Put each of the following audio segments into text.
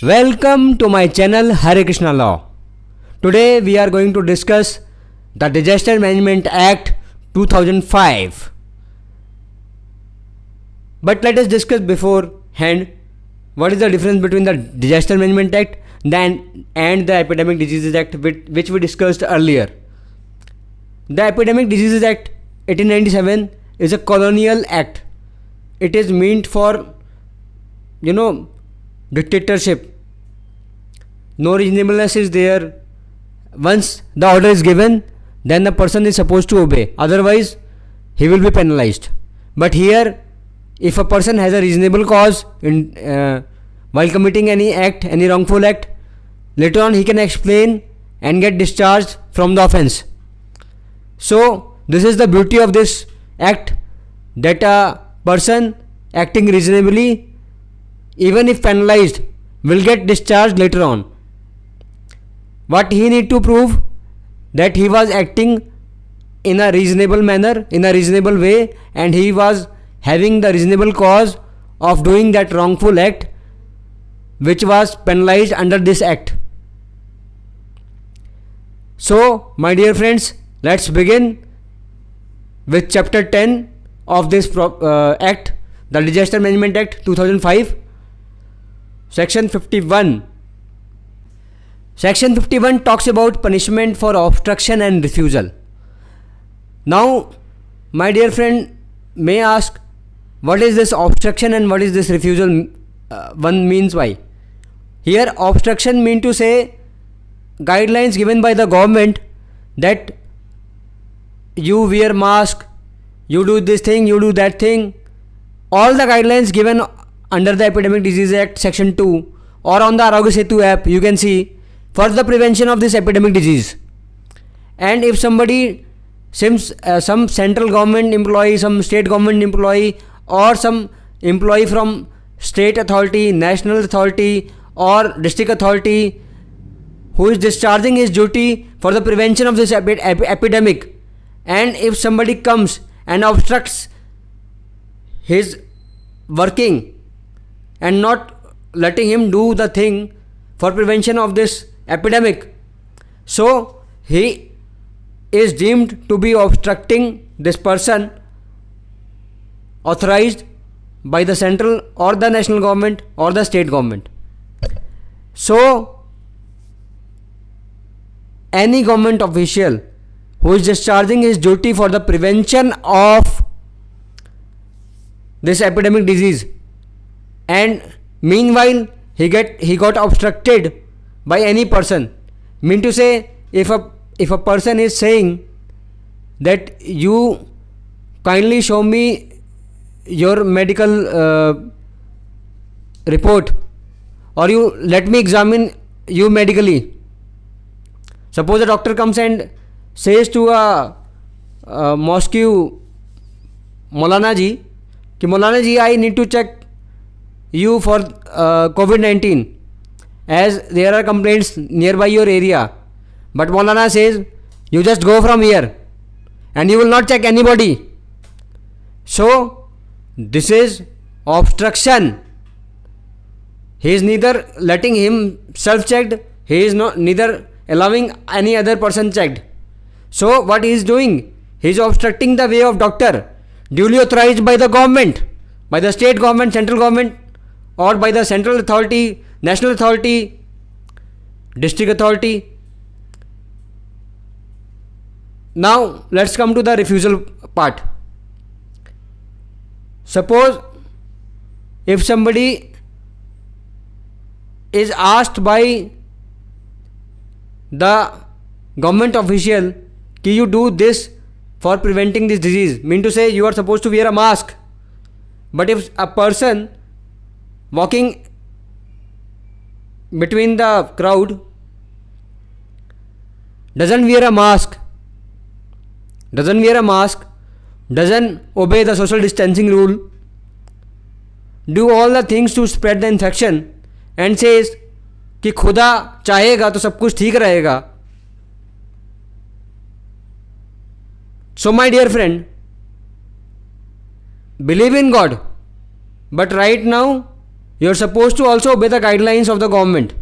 Welcome to my channel Hare Krishna Law. Today we are going to discuss the Disaster Management Act 2005. But let us discuss beforehand what is the difference between the Disaster Management Act and the Epidemic Diseases Act, which we discussed earlier. The Epidemic Diseases Act 1897 is a colonial act. It is meant for dictatorship. No reasonableness is there. Once the order is given, then the person is supposed to obey, otherwise he will be penalized. But here, if a person has a reasonable cause while committing any act, any wrongful act, later on he can explain and get discharged from the offense. So this is the beauty of this act, that a person acting reasonably, even if penalized, will get discharged later on. What he need to prove? That he was acting in a reasonable manner, in a reasonable way, and he was having the reasonable cause of doing that wrongful act which was penalized under this act. So, my dear friends, let's begin with chapter 10 of this act, the Disaster Management Act 2005, section 51. Section 51 talks about punishment for obstruction and refusal. Now, my dear friend may ask, what is this obstruction and what is this refusal? One means why? Here, obstruction mean to say guidelines given by the government that you wear mask, you do this thing, you do that thing. All the guidelines given under the Epidemic Disease Act section 2 or on the Arogya Setu app, you can see, for the prevention of this epidemic disease. And if somebody, some central government employee, some state government employee, or some employee from state authority, national authority, or district authority, who is discharging his duty for the prevention of this epidemic, and if somebody comes and obstructs his working and not letting him do the thing for prevention of this epidemic, so he is deemed to be obstructing this person authorized by the central or the national government or the state government. So any government official who is discharging his duty for the prevention of this epidemic disease, and meanwhile he got obstructed by any person, mean to say, if a person is saying that you kindly show me your medical report, or you let me examine you medically. Suppose a doctor comes and says to a mosque Maulana ji, कि Maulana ji, I need to check you for COVID-19, as there are complaints nearby your area. But Maulana says, you just go from here and you will not check anybody. So this is obstruction. He is neither letting himself checked, he is neither allowing any other person checked. So what he is doing? He is obstructing the way of doctor, duly authorized by the government, by the state government, central government, or by the central authority, national authority, district authority. Now let's come to the refusal part. Suppose if somebody is asked by the government official, can you do this for preventing this disease, mean to say you are supposed to wear a mask. But if a person walking between the crowd doesn't wear a mask, doesn't obey the social distancing rule, do all the things to spread the infection, and says कि खुदा चाहेगा तो सब कुछ ठीक रहेगा. So my dear friend, believe in God, but right now You are supposed to also obey the guidelines of the government.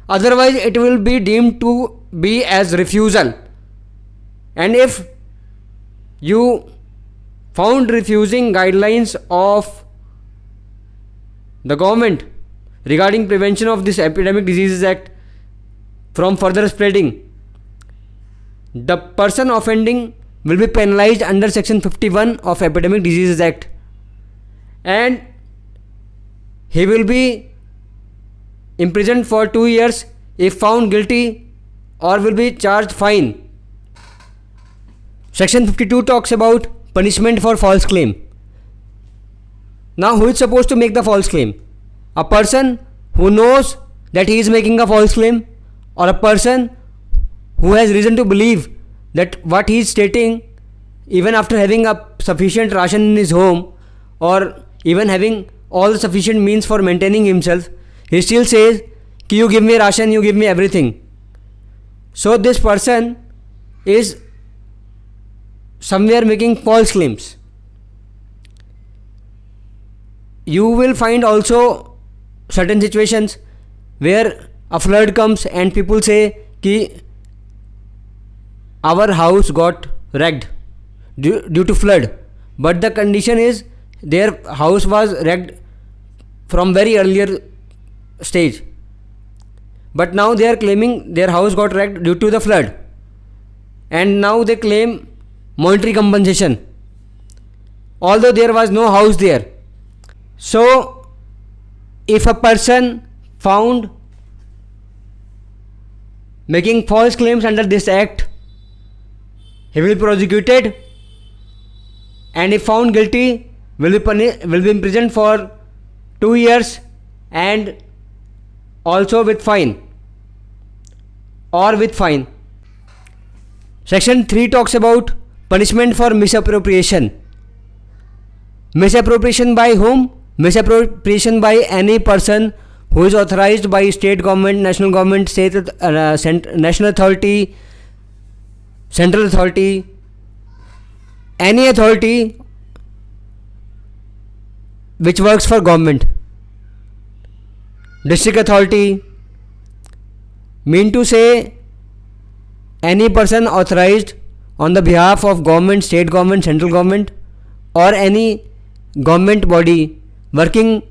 Otherwise, it will be deemed to be as refusal. And if you found refusing guidelines of the government regarding prevention of this Epidemic Diseases Act from further spreading, the person offending will be penalized under section 51 of Epidemic Diseases Act, and he will be imprisoned for 2 years if found guilty, or will be charged fine. Section 52 talks about punishment for false claim. Now, who is supposed to make the false claim? A person who knows that he is making a false claim, or a person who has reason to believe that what he is stating, even after having a sufficient ration in his home, or even having all the sufficient means for maintaining himself, he still says कि you give me ration, you give me everything. So this person is somewhere making false claims. You will find also certain situations where a flood comes and people say कि our house got wrecked due to flood, but the condition is their house was wrecked from very earlier stage, but now they are claiming their house got wrecked due to the flood, and now they claim monetary compensation although there was no house there. So if a person found making false claims under this act, he will be prosecuted, and if found guilty will be imprisoned for 2 years and also with fine or with fine. Section 3 talks about punishment for misappropriation. Misappropriation by whom? Misappropriation by any person who is authorized by state government, national government, state national authority, central authority, any authority which works for government. District authority, mean to say any person authorized on the behalf of government, state government, central government, or any government body working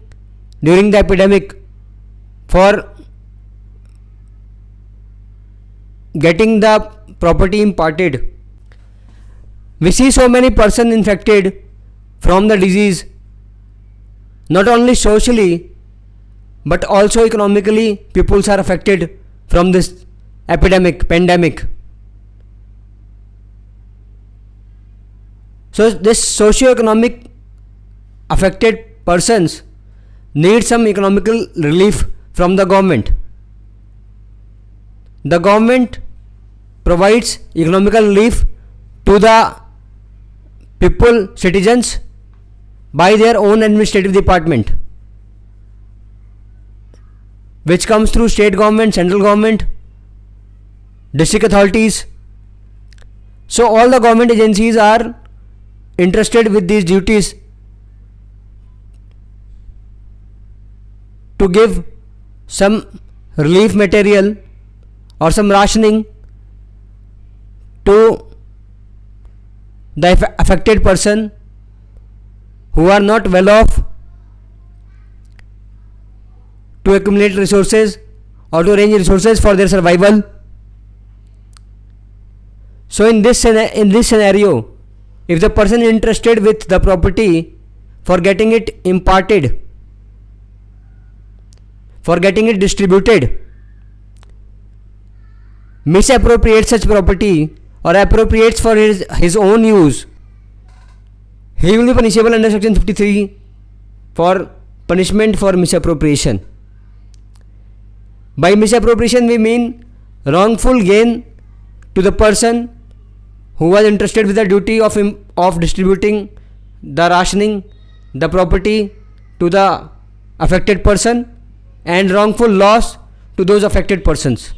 during the epidemic for getting the property imparted. We see so many persons infected from the disease, not only socially but also economically. Peoples are affected from this pandemic. So this socio-economic affected persons need some economical relief from the government. The government provides economical relief to the people, citizens, by their own administrative department, which comes through state government, central government, district authorities. So all the government agencies are interested with these duties to give some relief material or some rationing to the affected person who are not well off, to accumulate resources or to arrange resources for their survival. So in this scenario, if the person is interested with the property for getting it imparted, for getting it distributed, misappropriates such property or appropriates for his own use, he will be punishable under section 53 for punishment for misappropriation. By misappropriation we mean wrongful gain to the person who was interested with the duty of distributing the rationing, the property to the affected person, and wrongful loss to those affected persons.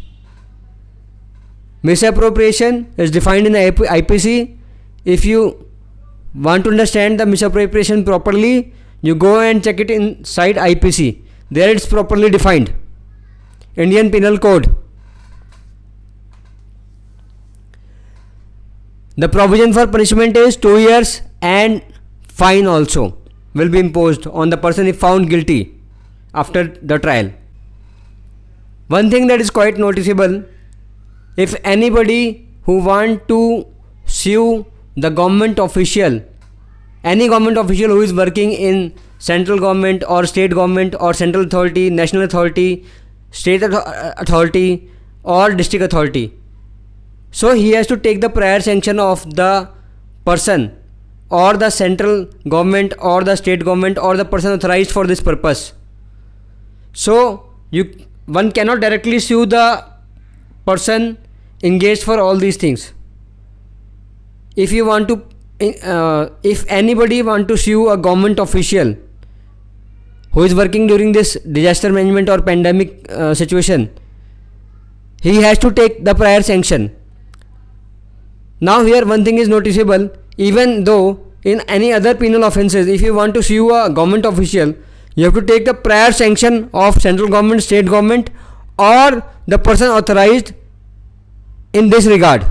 Misappropriation is defined in the IPC. If you want to understand the misappropriation properly, you go and check it inside IPC. There it's properly defined. Indian Penal Code. The provision for punishment is 2 years and fine also will be imposed on the person if found guilty after the trial. One thing that is quite noticeable, if anybody who want to sue the government official, any government official who is working in central government or state government or central authority, national authority, state authority or district authority, so he has to take the prior sanction of the person or the central government or the state government or the person authorized for this purpose. So one cannot directly sue the person engaged for all these things. If you want to, if anybody want to sue a government official who is working during this disaster management or pandemic situation, he has to take the prior sanction. Now here one thing is noticeable, even though in any other penal offences, if you want to sue a government official, you have to take the prior sanction of central government, state government or the person authorized in this regard.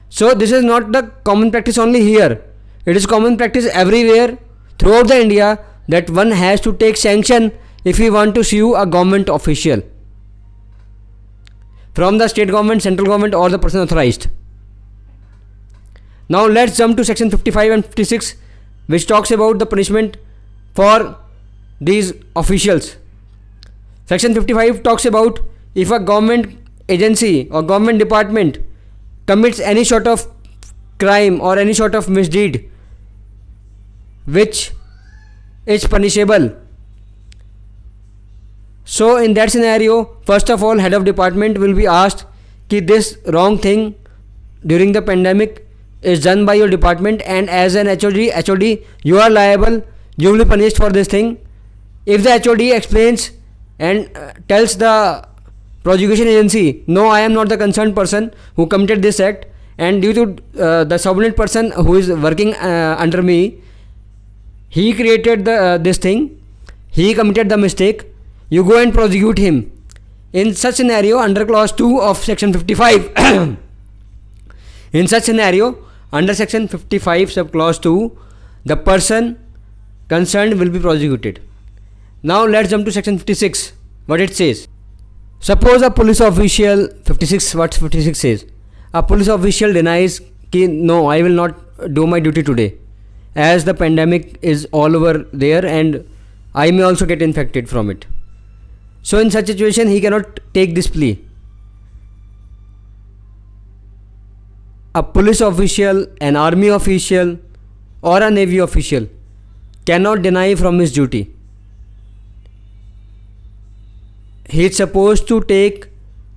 So this is not the common practice only here. It is common practice everywhere throughout the India that one has to take sanction if you want to sue a government official from the state government, central government or the person authorized. Now let's jump to section 55 and 56, which talks about the punishment for these officials. Section 55 talks about if a government agency or government department commits any sort of crime or any sort of misdeed which is punishable. So in that scenario, first of all, head of department will be asked कि this wrong thing during the pandemic is done by your department, and as an HOD you are liable, you will be punished for this thing. If the HOD explains and tells the prosecution agency, no, I am not the concerned person who committed this act, and due to the subordinate person who is working under me, he created this thing, he committed the mistake, you go and prosecute him. In such scenario, under clause 2 of section 55 in such scenario, under section 55 sub clause 2, the person concerned will be prosecuted. Now let's jump to section 56, what it says. Suppose a police official, 56, what 56 says, a police official denies कि no, I will not do my duty today as the pandemic is all over there and I may also get infected from it. So in such situation he cannot take this plea. A police official, an army official or a navy official cannot deny from his duty. He is supposed to take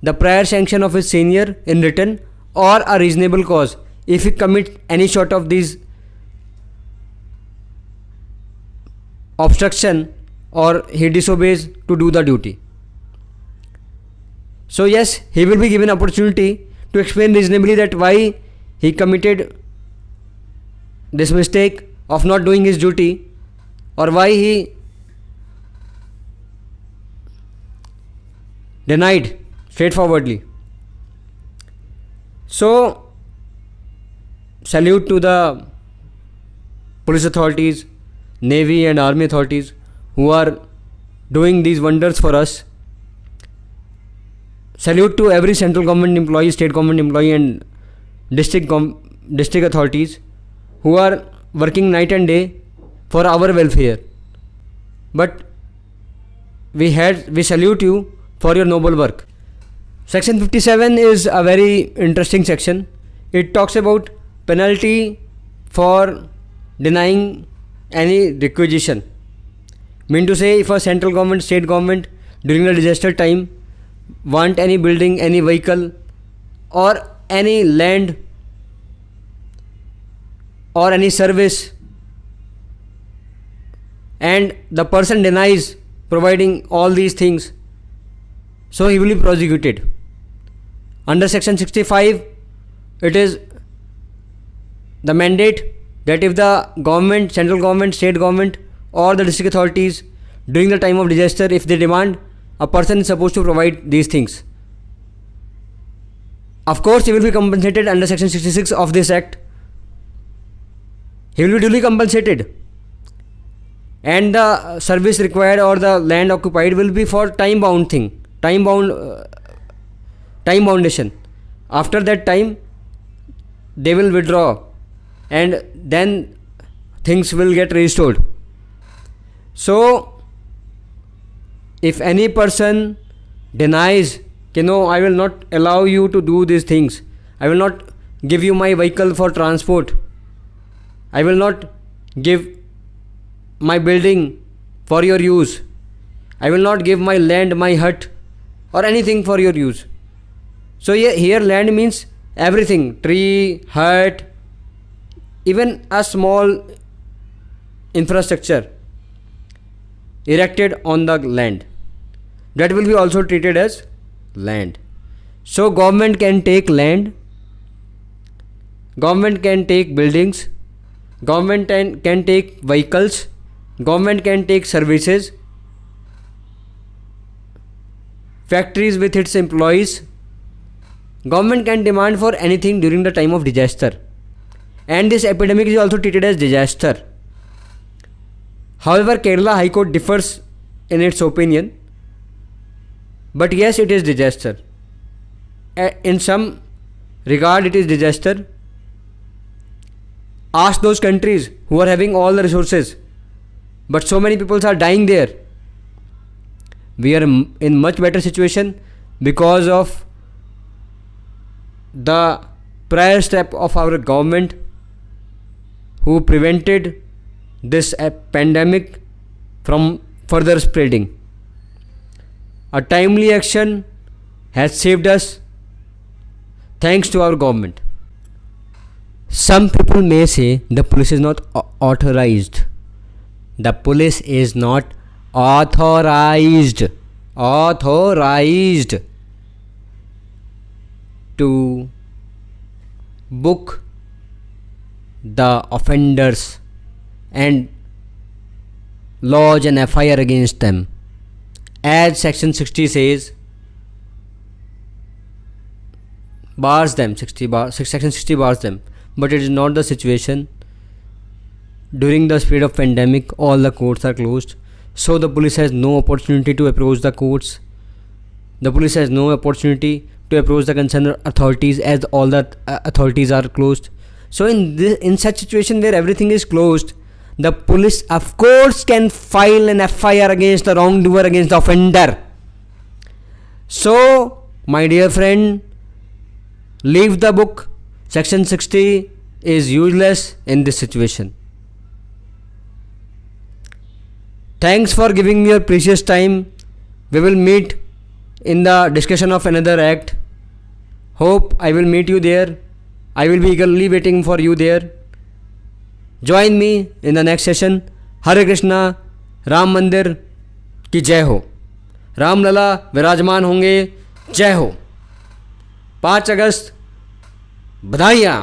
the prior sanction of his senior in written or a reasonable cause if he commits any sort of these obstruction or he disobeys to do the duty. So yes, he will be given opportunity to explain reasonably that why he committed this mistake of not doing his duty or why he denied straightforwardly. So salute to the police authorities, navy and army authorities who are doing these wonders for us. Salute to every central government employee, state government employee and district authorities who are working night and day for our welfare. But we salute you for your noble work. Section 57 is a very interesting section. It talks about penalty for denying any requisition. Mean to say, if a central government, state government during the disaster time want any building, any vehicle or any land or any service and the person denies providing all these things, so he will be prosecuted. Under section 65, it is the mandate that if the government, central government, state government or the district authorities during the time of disaster, if they demand, a person is supposed to provide these things. Of course, he will be compensated under section 66 of this act. He will be duly compensated. And the service required or the land occupied will be for time boundation. After that time, they will withdraw and then things will get restored. So, if any person denies, no, I will not allow you to do these things, I will not give you my vehicle for transport, I will not give my building for your use, I will not give my land, my hut or anything for your use. So here land means everything, tree, hut, even a small infrastructure erected on the land, that will be also treated as land. So government can take land, government can take buildings, government can take vehicles, government can take services, factories with its employees. Government can demand for anything during the time of disaster, and this epidemic is also treated as disaster. However, Kerala High Court differs in its opinion, but yes, it is disaster. In some regard, it is disaster. Ask those countries who are having all the resources, but so many people are dying there. We are in much better situation because of the prior step of our government, who prevented this pandemic from further spreading. A timely action has saved us, thanks to our government. Some people may say the police is not authorized. The police is not authorized to book the offenders and lodge an FIR against them, as section 60 says, section 60 bars them. But it is not the situation. During the period of pandemic, all the courts are closed, so the police has no opportunity to approach the courts. The police has no opportunity to approach the concerned authorities, as all the authorities are closed. So in such situation where everything is closed, the police of course can file an FIR against the wrongdoer, against the offender. So my dear friend, leave the book. Section 60 is useless in this situation. Thanks for giving me your precious time. We will meet in the discussion of another act. Hope I will meet you there. I will be eagerly waiting for you there. Join me in the next session. Hare Krishna. Ram मंदिर की जय हो. रामलला विराजमान होंगे. जय हो. 5 अगस्त बधाइयाँ.